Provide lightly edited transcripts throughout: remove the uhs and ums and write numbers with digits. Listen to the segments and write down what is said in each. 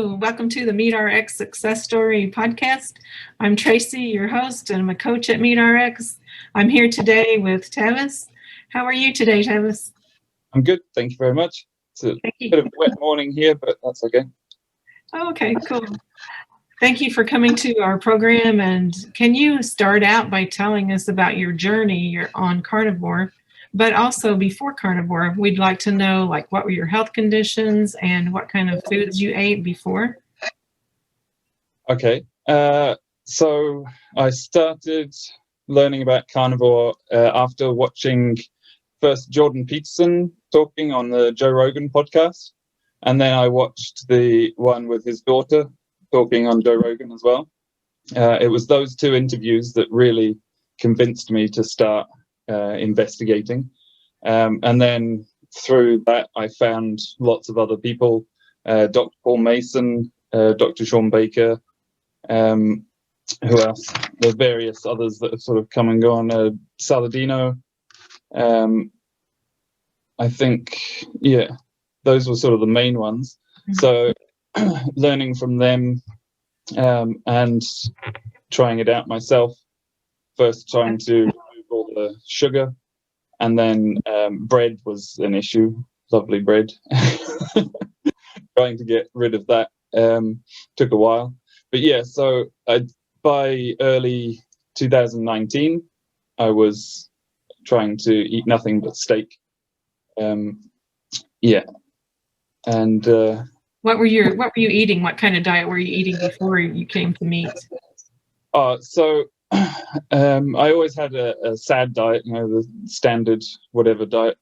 Hello, welcome to the MeetRx Success Story podcast. I'm Tracy, your host, and I'm a coach at MeetRx. I'm here today with Tavis. How are you today, Tavis? I'm good, thank you very much. It's a bit of a wet morning here, but that's okay. Okay, cool. Thank you for coming to our program. And can you start out by telling us about your journey on Carnivore? But also before Carnivore, we'd like to know, like, what were your health conditions and what kind of foods you ate before? Okay, so I started learning about carnivore after watching first Jordan Peterson talking on the Joe Rogan podcast, and then I watched the one with his daughter talking on Joe Rogan as well. It was those two interviews that really convinced me to start investigating. And then through that, I found lots of other people, Dr. Paul Mason, Dr. ShawnBaker, who else? There are various others that have sort of come and gone. Saladino, I think, yeah, those were sort of the main ones. So learning from them and trying it out myself, first trying to remove all the sugar, and then bread was an issue, lovely bread. Trying to get rid of that took a while. But yeah, so by early 2019, I was trying to eat nothing but steak. Yeah. And what were you eating? What kind of diet were you eating before you came to meat? So I always had a sad diet, the standard whatever diet,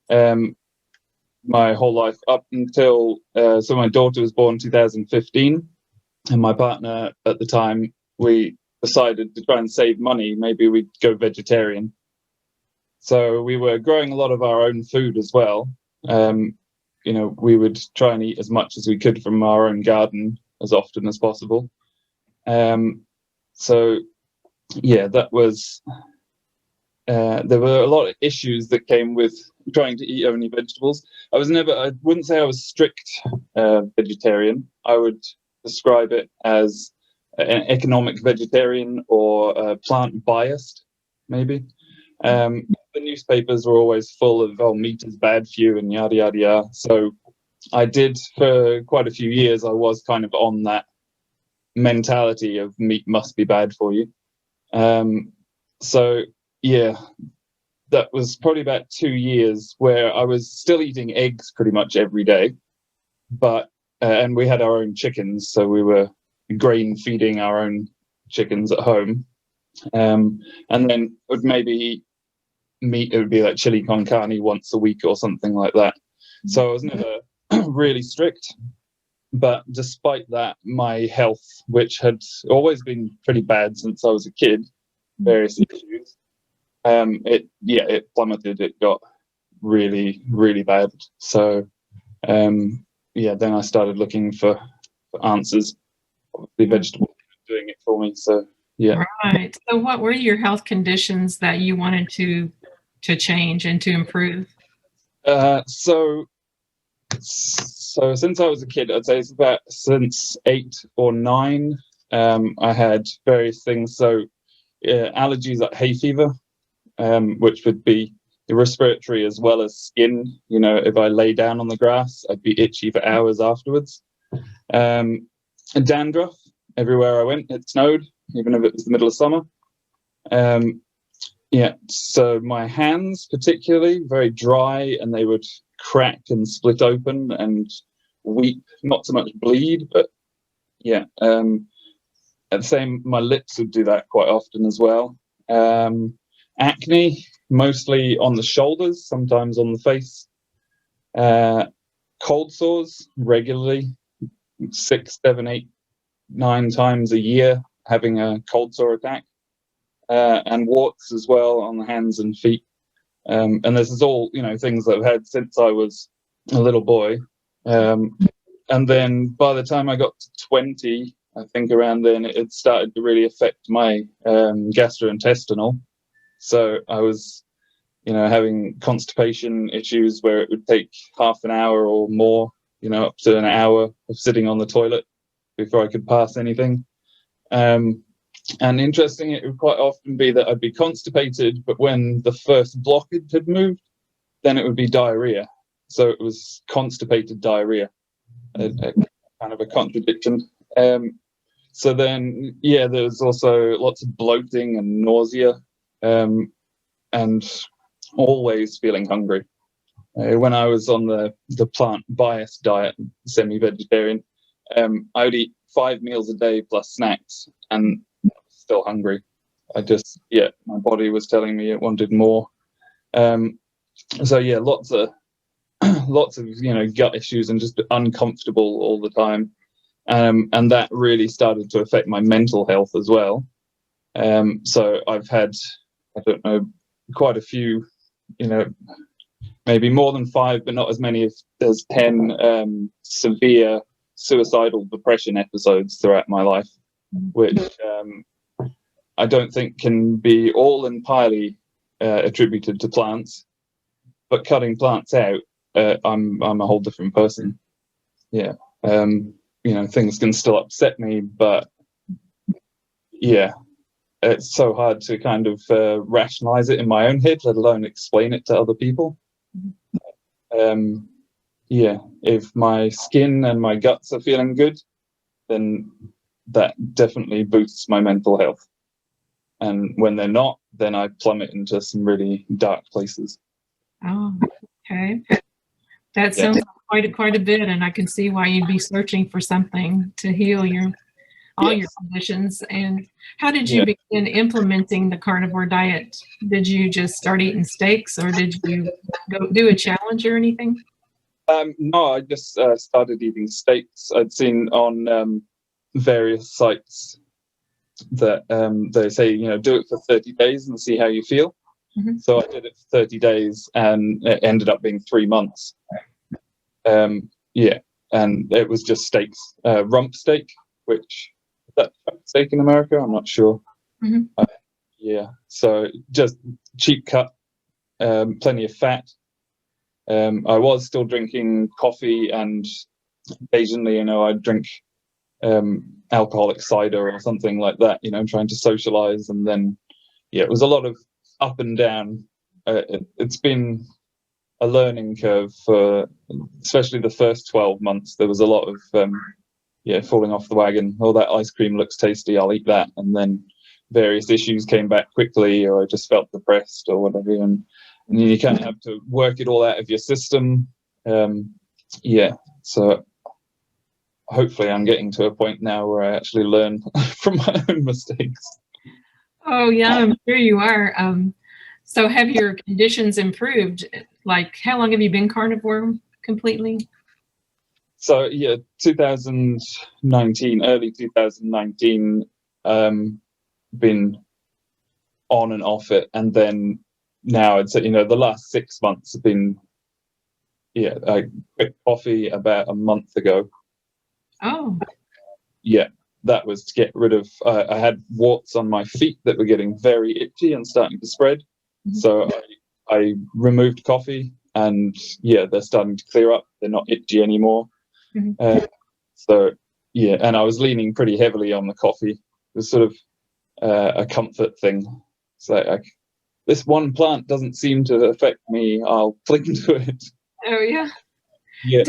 my whole life up until so my daughter was born in 2015, and my partner at the time, we decided to try and save money. Maybe we'd go vegetarian. So we were growing a lot of our own food as well. We would try and eat as much as we could from our own garden as often as possible. So yeah, that was, there were a lot of issues that came with trying to eat only vegetables. I wouldn't say I was strict vegetarian. I would describe it as an economic vegetarian or plant biased, maybe. The newspapers were always full of, meat is bad for you and yada, yada, yada. So I did, for quite a few years, I was kind of on that mentality of meat must be bad for you. So yeah, that was probably about 2 years where I was still eating eggs pretty much every day, but and we had our own chickens, so we were grain feeding our own chickens at home. And then would maybe eat meat, it would be like chili con carne once a week or something like that. So I was never really strict. But despite that, my health, which had always been pretty bad since I was a kid, various issues, it plummeted. It got really, really bad. So, then I started looking for answers. The vegetables were doing it for me. So, yeah. Right. So what were your health conditions that you wanted to change and to improve? So since I was a kid, I'd say it's about since 8 or 9, I had various things. So allergies like hay fever, which would be respiratory as well as skin. If I lay down on the grass, I'd be itchy for hours afterwards. And dandruff everywhere I went. It snowed, even if it was the middle of summer. So my hands particularly, very dry, and they would crack and split open and weep, not so much bleed, but yeah. At the same, my lips would do that quite often as well. Acne, mostly on the shoulders, sometimes on the face. Cold sores regularly, 6, 7, 8, 9 times a year, having a cold sore attack. And warts as well on the hands and feet. And this is all, things that I've had since I was a little boy. And then by the time I got to 20, I think around then, it started to really affect my gastrointestinal. So I was, having constipation issues where it would take half an hour or more up to an hour of sitting on the toilet before I could pass anything. And interesting, it would quite often be that I'd be constipated, but when the first blockage had moved, then it would be diarrhea. So it was constipated diarrhea, a kind of a contradiction. So then, there was also lots of bloating and nausea, and always feeling hungry. When I was on the plant-biased diet, semi-vegetarian, I would eat 5 meals a day plus snacks, and still hungry. My body was telling me it wanted more. Lots of gut issues and just uncomfortable all the time. And that really started to affect my mental health as well. So I've had, I don't know, quite a few, maybe more than 5, but not as many as 10 severe suicidal depression episodes throughout my life, which I don't think can be all entirely attributed to plants, but cutting plants out, I'm a whole different person. Yeah. Things can still upset me, but it's so hard to kind of rationalize it in my own head, let alone explain it to other people. If my skin and my guts are feeling good, then that definitely boosts my mental health. And when they're not, then I plummet into some really dark places. Oh, okay. That sounds like quite a bit, and I can see why you'd be searching for something to heal all your conditions. And how did you begin implementing the carnivore diet? Did you just start eating steaks, or did you go do a challenge or anything? No, I just started eating steaks. I'd seen on various sites that they say, do it for 30 days and see how you feel. Mm-hmm. So I did it for 30 days, and it ended up being 3 months. And it was just steaks, rump steak, which is that steak in America? I'm not sure. Mm-hmm. So just cheap cut, plenty of fat. I was still drinking coffee, and occasionally, I'd drink alcoholic cider or something like that, trying to socialize. And then, it was a lot of up and down. It's been a learning curve for, especially the first 12 months. There was a lot of, falling off the wagon. Oh, that ice cream looks tasty, I'll eat that. And then various issues came back quickly, or I just felt depressed or whatever. And you kind of have to work it all out of your system. So hopefully I'm getting to a point now where I actually learn from my own mistakes. Oh, yeah, I'm sure you are. So have your conditions improved? Like, how long have you been carnivore completely? So, 2019, early 2019, been on and off it. And then now I'd say, the last 6 months have been, I quit coffee about a month ago. Oh. Yeah, that was to get rid of, I had warts on my feet that were getting very itchy and starting to spread. Mm-hmm. So I removed coffee, and they're starting to clear up. They're not itchy anymore. Mm-hmm. And I was leaning pretty heavily on the coffee. It was sort of a comfort thing. It's like, this one plant doesn't seem to affect me, I'll cling to it. Oh, yeah. Yeah.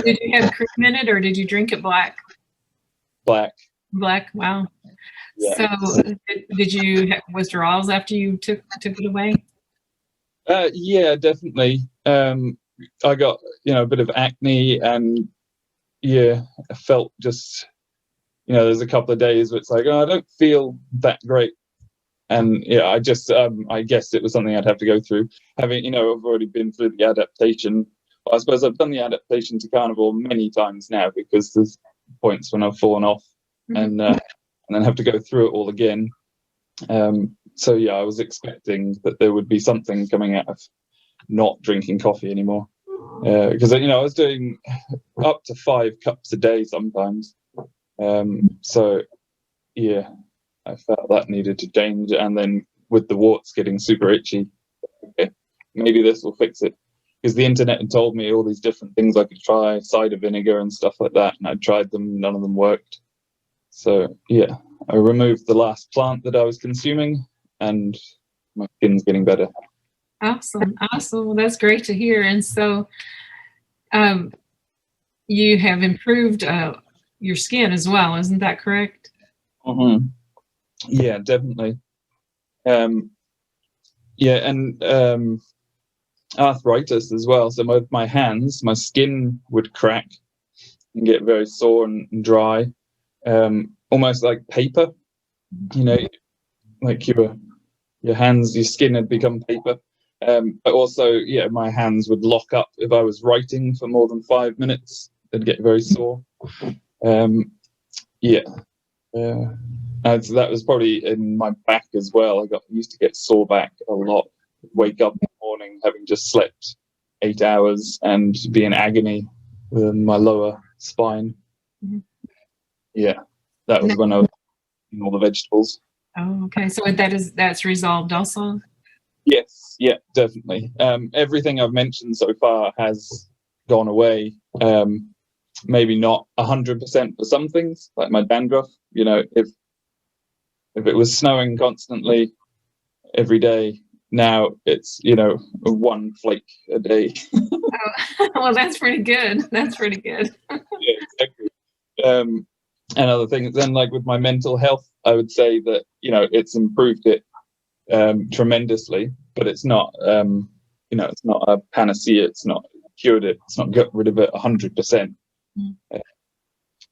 Did you have cream in it, or did you drink it black? Black. Black, wow. Yeah. So did you have withdrawals after you took it away? Yeah, definitely. I got, a bit of acne, and I felt just, there's a couple of days where it's like, I don't feel that great. And I just, I guess it was something I'd have to go through. Having, I've already been through the adaptation. I suppose I've done the adaptation to carnivore many times now, because there's points when I've fallen off. Mm-hmm. and then have to go through it all again. I was expecting that there would be something coming out of not drinking coffee anymore, because I was doing up to 5 cups a day sometimes. I felt that needed to change. And then with the warts getting super itchy, okay, maybe this will fix it. because the internet had told me all these different things I could try, cider vinegar and stuff like that, and I tried them, none of them worked. So yeah, I removed the last plant that I was consuming, and my skin's getting better. Awesome. Well, that's great to hear. And so you have improved your skin as well, isn't that correct? Mm-hmm. Yeah, definitely. And arthritis as well. So my hands, my skin would crack and get very sore and dry, almost like paper. Like your hands, your skin had become paper. But also, my hands would lock up if I was writing for more than 5 minutes. They'd get very sore. And so that was probably in my back as well. I used to get sore back a lot. Wake up in the morning having just slept 8 hours and be in agony with my lower spine. Mm-hmm. Yeah, that was when I was eating all the vegetables. Oh, okay. So that's resolved also? Yes, yeah, definitely. Everything I've mentioned so far has gone away. Maybe not 100% for some things, like my dandruff. If it was snowing constantly every day, now it's one flake a day. Well, that's pretty good. That's pretty good. Yeah, exactly. And other things. Then, like with my mental health, I would say that it's improved it tremendously, but it's not it's not a panacea. It's not cured it. It's not got rid of it 100%.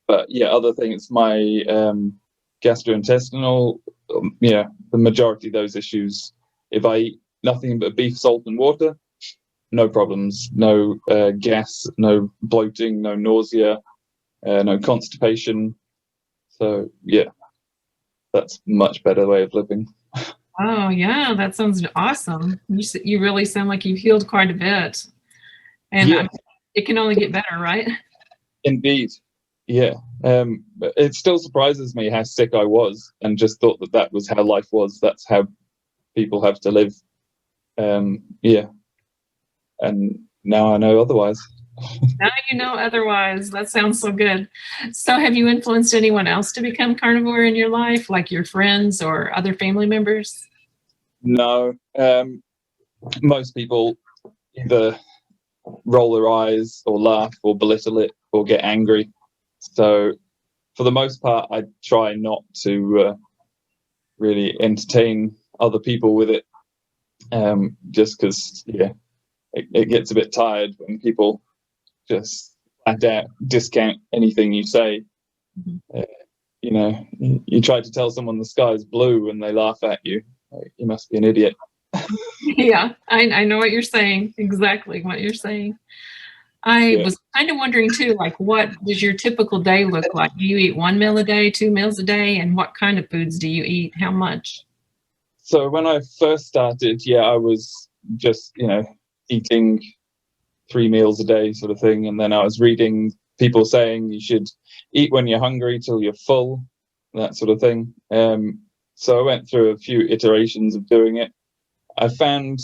But yeah, other things, my gastrointestinal, the majority of those issues, if I eat nothing but beef, salt and water, no problems, no gas, no bloating, no nausea, no constipation. So yeah, that's a much better way of living. Oh yeah, that sounds awesome. You really sound like you've healed quite a bit, and it can only get better, right? Indeed, yeah. But it still surprises me how sick I was, and just thought that was how life was. That's how people have to live. And now I know otherwise. Now you know otherwise. That sounds so good. So have you influenced anyone else to become carnivore in your life, like your friends or other family members? No. Most people either roll their eyes or laugh or belittle it or get angry. So for the most part, I try not to really entertain other people with it, just because, it gets a bit tired when people just flat out discount anything you say. Mm-hmm. You try to tell someone the sky's blue and they laugh at you. You must be an idiot. Yeah, I know what you're saying. Exactly what you're saying. I was kind of wondering too, like, what does your typical day look like? Do you eat 1 meal a day, 2 meals a day? And what kind of foods do you eat? How much? So when I first started, I was just, eating 3 meals a day sort of thing. And then I was reading people saying you should eat when you're hungry till you're full, that sort of thing. So I went through a few iterations of doing it. I found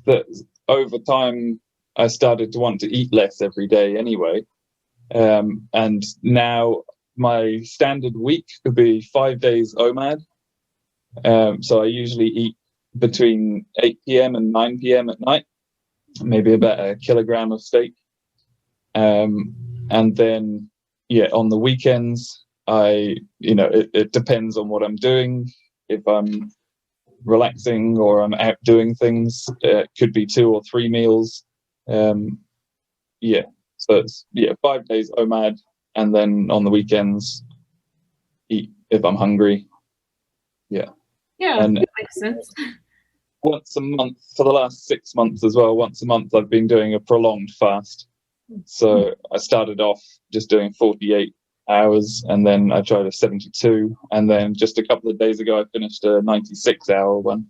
that over time, I started to want to eat less every day anyway. And now my standard week could be 5 days OMAD. So I usually eat between 8 p.m. and 9 p.m. at night, maybe about 1 kilogram of steak. And then, on the weekends, it depends on what I'm doing. If I'm relaxing or I'm out doing things, it could be 2 or 3 meals. So it's 5 days OMAD, and then on the weekends eat if I'm hungry. And that makes sense. Once a month for the last 6 months as well. Once a month I've been doing a prolonged fast. So I started off just doing 48 hours, and then I tried a 72, and then just a couple of days ago I finished a 96-hour one.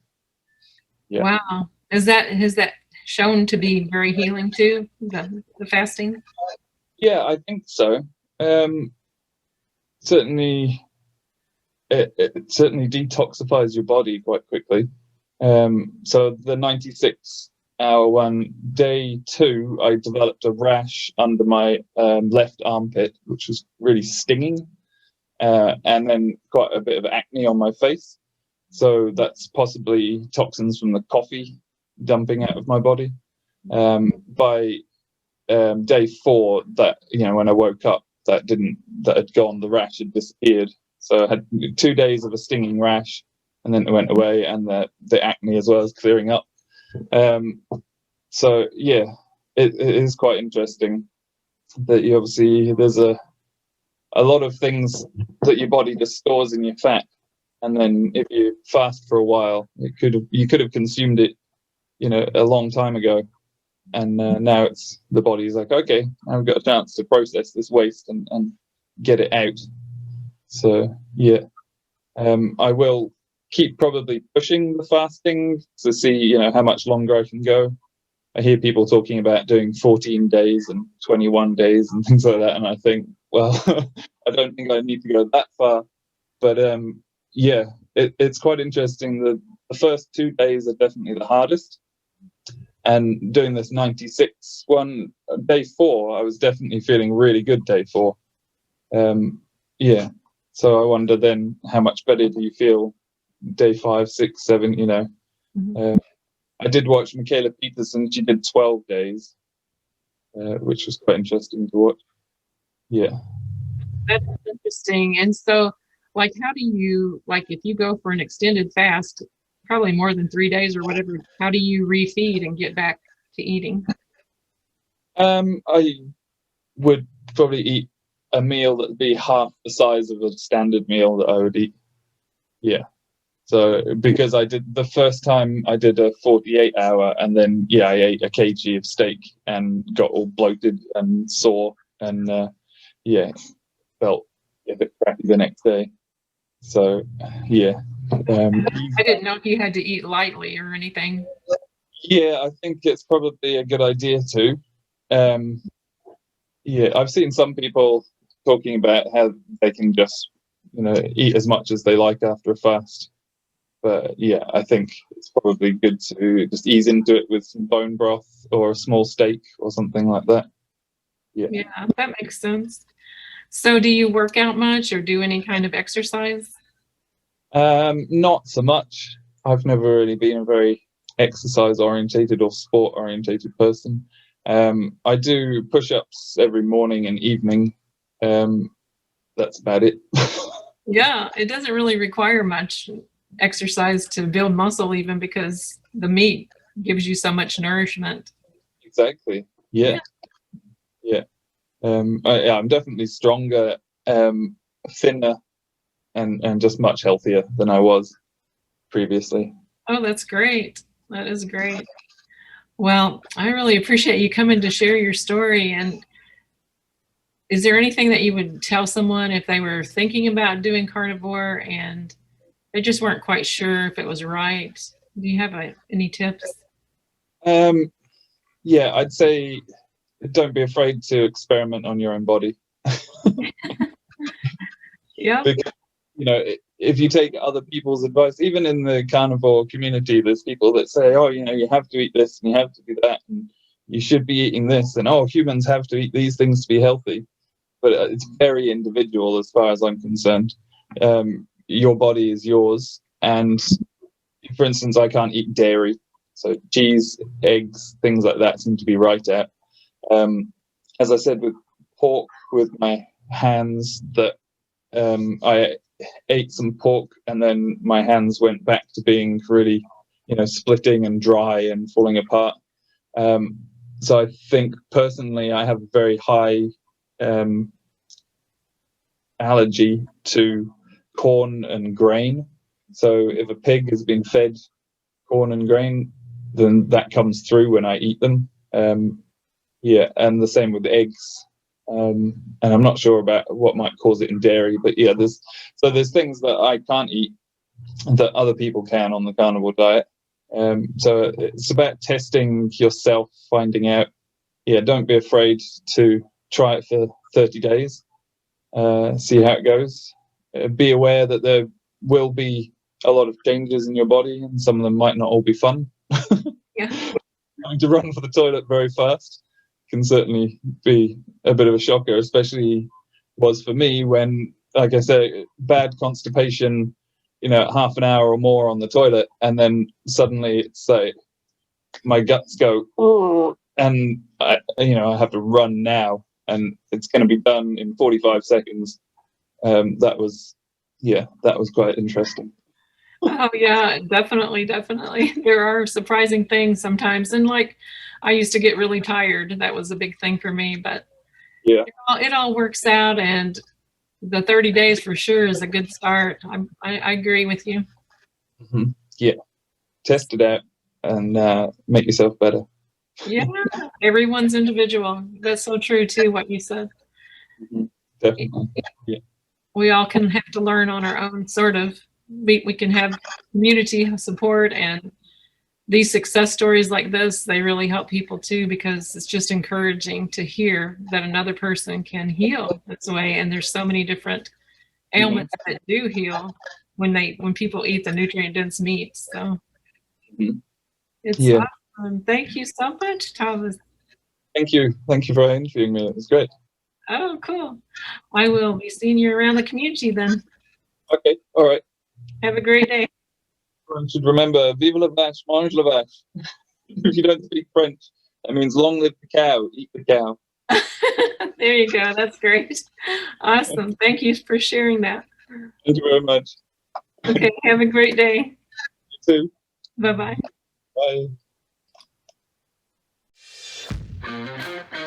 Wow. Has that shown to be very healing too, the fasting? Yeah, I think so. Certainly it certainly detoxifies your body quite quickly. So the 96 hour one. Day 2, I developed a rash under my left armpit, which was really stinging, and then quite a bit of acne on my face. So that's possibly toxins from the coffee dumping out of my body. By day 4, that, when I woke up, that had gone. The rash had disappeared. So I had 2 days of a stinging rash, and then it went away, and the acne as well as clearing up. So yeah, it is quite interesting that you obviously, there's a lot of things that your body just stores in your fat, and then if you fast for a while, you could have consumed it, a long time ago, and now the body's like, okay, I've got a chance to process this waste and get it out. So yeah, I will keep probably pushing the fasting to see, how much longer I can go. I hear people talking about doing 14 days and 21 days and things like that, and I think, well, I don't think I need to go that far. But yeah, it's quite interesting. The first 2 days are definitely the hardest. And doing this 96 one, day 4, I was definitely feeling really good day 4. Yeah. So I wonder then, how much better do you feel day 5, 6, 7, Mm-hmm. I did watch Michaela Peterson. She did 12 days, which was quite interesting to watch. Yeah. That's interesting. And so, like, how do you, like, if you go for an extended fast, probably more than 3 days or whatever, how do you refeed and get back to eating? I would probably eat a meal that would be half the size of a standard meal that I would eat. Yeah. So because I did the first time, I did a 48-hour, and then I ate a kg of steak and got all bloated and sore, and felt a bit crappy the next day. So yeah. I didn't know if you had to eat lightly or anything. Yeah, I think it's probably a good idea to. I've seen some people talking about how they can just, eat as much as they like after a fast. But yeah, I think it's probably good to just ease into it with some bone broth or a small steak or something like that. Yeah. Yeah, that makes sense. So do you work out much or do any kind of exercise? Not so much. I've never really been a very exercise orientated or sport orientated person. I do push-ups every morning and evening. That's about it. Yeah, it doesn't really require much exercise to build muscle, even because the meat gives you so much nourishment. Exactly. Yeah. I'm definitely stronger, thinner, and just much healthier than I was previously. Oh, that's great. That is great. Well, I really appreciate you coming to share your story. And is there anything that you would tell someone if they were thinking about doing carnivore and they just weren't quite sure if it was right? Do you have any tips? Yeah, I'd say don't be afraid to experiment on your own body. Yeah. Because, if you take other people's advice, even in the carnivore community, there's people that say, oh, you have to eat this and you have to do that and you should be eating this, and humans have to eat these things to be healthy. But it's very individual as far as I'm concerned. Your body is yours. And for instance, I can't eat dairy. So cheese, eggs, things like that seem to be right out. As I said, with pork, with my hands, that I ate some pork and then my hands went back to being really, splitting and dry and falling apart. So I think personally I have a very high allergy to corn and grain. So if a pig has been fed corn and grain, then that comes through when I eat them. And the same with eggs. And I'm not sure about what might cause it in dairy, but there's things that I can't eat that other people can on the carnivore diet. So it's about testing yourself, finding out. Don't be afraid to try it for 30 days, see how it goes. Be aware that there will be a lot of changes in your body, and some of them might not all be fun. Yeah. having to run for the toilet very fast can certainly be a bit of a shocker, especially was for me when, like I said, bad constipation, half an hour or more on the toilet, and then suddenly it's like my guts go, oh, and I have to run now, and it's going to be done in 45 seconds. That was quite interesting. Oh yeah, definitely. There are surprising things sometimes, and like I used to get really tired. That was a big thing for me, but yeah, it all works out, and the 30 days for sure is a good start. I agree with you. Mm-hmm. Yeah, test it out and make yourself better. Yeah, everyone's individual. That's so true too, what you said. Mm-hmm. Definitely. Yeah. We all can have to learn on our own, sort of. We can have community support, and these success stories like this, they really help people too, because it's just encouraging to hear that another person can heal this way. And there's so many different ailments that do heal when people eat the nutrient dense meats. So it's awesome. Thank you so much, Tavis. Thank you for interviewing me. It was great. Oh, cool. I will be seeing you around the community then. Okay, all right. Have a great day. Everyone should remember, vive la vache, mange la vache. If you don't speak French, that means long live the cow, eat the cow. There you go. That's great. Awesome. Thank you for sharing that. Thank you very much. Okay, have a great day. You too. Bye-bye. Bye.